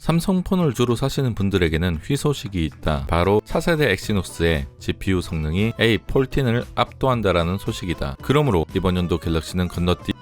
삼성폰을 주로 사시는 분들에게는 희소식이 있다. 바로 4세대 엑시노스의 GPU 성능이 A14을 압도한다라는 소식이다. 그러므로 이번 연도 갤럭시는 건너뛰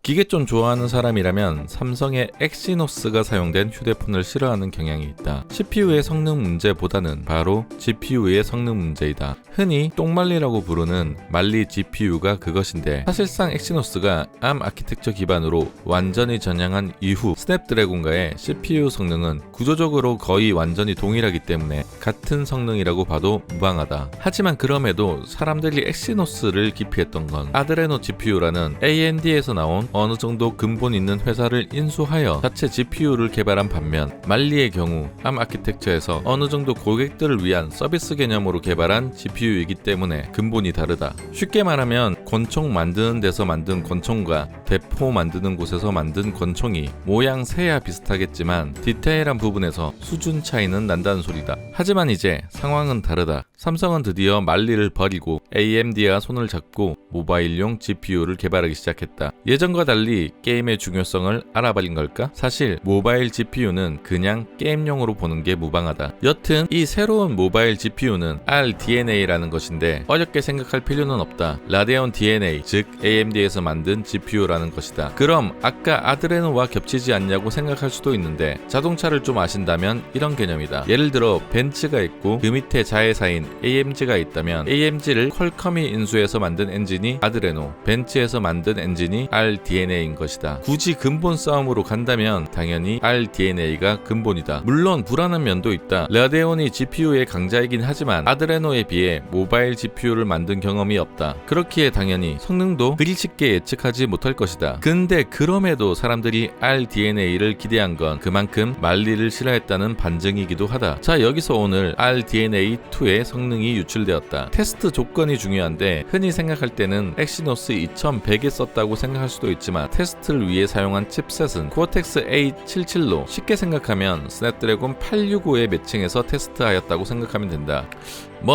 기계 좀 좋아하는 사람이라면 삼성의 엑시노스가 사용된 휴대폰을 싫어하는 경향이 있다. CPU의 성능 문제보다는 바로 GPU의 성능 문제이다. 흔히 똥말리라고 부르는 말리 GPU가 그것인데, 사실상 엑시노스가 ARM 아키텍처 기반으로 완전히 전향한 이후 스냅드래곤과의 CPU 성능은 구조적으로 거의 완전히 동일하기 때문에 같은 성능이라고 봐도 무방하다. 하지만 그럼에도 사람들이 엑시노스를 기피했던 건 아드레노 GPU라는 AMD에서 나온 어느 정도 근본 있는 회사를 인수하여 자체 GPU를 개발한 반면, 말리의 경우 ARM 아키텍처에서 어느 정도 고객들을 위한 서비스 개념으로 개발한 GPU이기 때문에 근본이 다르다. 쉽게 말하면 권총 만드는 데서 만든 권총과 대포 만드는 곳에서 만든 권총이 모양새야 비슷하겠지만 디테일한 부분에서 수준 차이는 난다는 소리다. 하지만 이제 상황은 다르다. 삼성은 드디어 말리를 버리고 AMD와 손을 잡고 모바일용 GPU를 개발하기 시작했다. 예전과 달리 게임의 중요성을 알아버린 걸까? 사실 모바일 GPU는 그냥 게임용으로 보는 게 무방하다. 여튼 이 새로운 모바일 GPU는 RDNA라는 것인데 어렵게 생각할 필요는 없다. 라데온 DNA, 즉 AMD에서 만든 GPU라는 것이다. 그럼 아까 아드레노와 겹치지 않냐고 생각할 수도 있는데, 자동차를 좀 아신다면 이런 개념이다. 예를 들어 벤츠가 있고 그 밑에 자회사인 AMG가 있다면 AMG를 퀄컴이 인수해서 만든 엔진이 아드레노, 벤츠에서 만든 엔진이 RDNA인 것이다. 굳이 근본 싸움으로 간다면 당연히 RDNA가 근본이다. 물론 불안한 면도 있다. 라데온이 GPU의 강자이긴 하지만 아드레노에 비해 모바일 GPU를 만든 경험이 없다. 그렇기에 당연히 성능도 그리 쉽게 예측하지 못할 것이다. 근데 그럼에도 사람들이 RDNA를 기대한 건 그만큼 말리를 싫어했다는 반증이기도 하다. 자, 여기서 오늘 RDNA2의 성능이 유출되었다. 테스트 조건이 중요한데, 흔히 생각할 때는 엑시노스 2100에 썼다고 생각할 수도 있지만 테스트를 위해 사용한 칩셋은 코어텍스 A77로, 쉽게 생각하면 스냅드래곤 865에 매칭해서 테스트하였다고 생각하면 된다.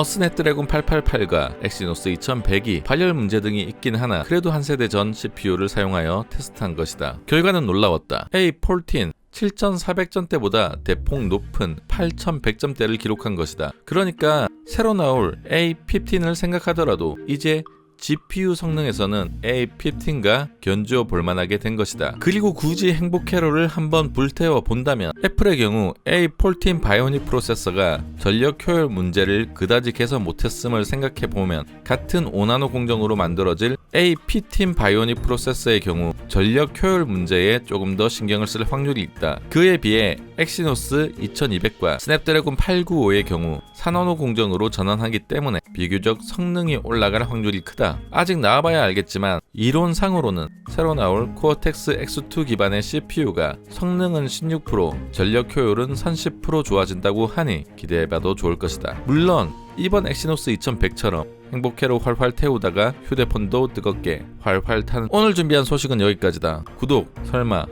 스냅드래곤 888과 엑시노스 2100이 발열 문제 등이 있긴 하나 그래도 한 세대 전 CPU를 사용하여 테스트한 것이다. 결과는 놀라웠다. A14 7400점대보다 대폭 높은 8100점대를 기록한 것이다. 그러니까 새로 나올 A15을 생각하더라도 이제 GPU 성능에서는 A15가 견주어 볼만하게 된 것이다. 그리고 굳이 행복 캐롤을 한번 불태워 본다면, 애플의 경우 A14 바이오닉 프로세서가 전력 효율 문제를 그다지 개선 못했음을 생각해보면, 같은 5나노 공정으로 만들어질 A15 바이오닉 프로세서의 경우 전력 효율 문제에 조금 더 신경을 쓸 확률이 있다. 그에 비해 엑시노스 2200과 스냅드래곤 895의 경우 4나노 공정으로 전환하기 때문에 비교적 성능이 올라갈 확률이 크다. 아직 나와봐야 알겠지만 이론상으로는 새로 나올 코어텍스 X2 기반의 CPU가 성능은 16%, 전력 효율은 30% 좋아진다고 하니 기대해봐도 좋을 것이다. 물론 이번 엑시노스 2100처럼 행복해로 활활 태우다가 휴대폰도 뜨겁게 활활 타는. 오늘 준비한 소식은 여기까지다. 구독 설마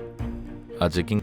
아직인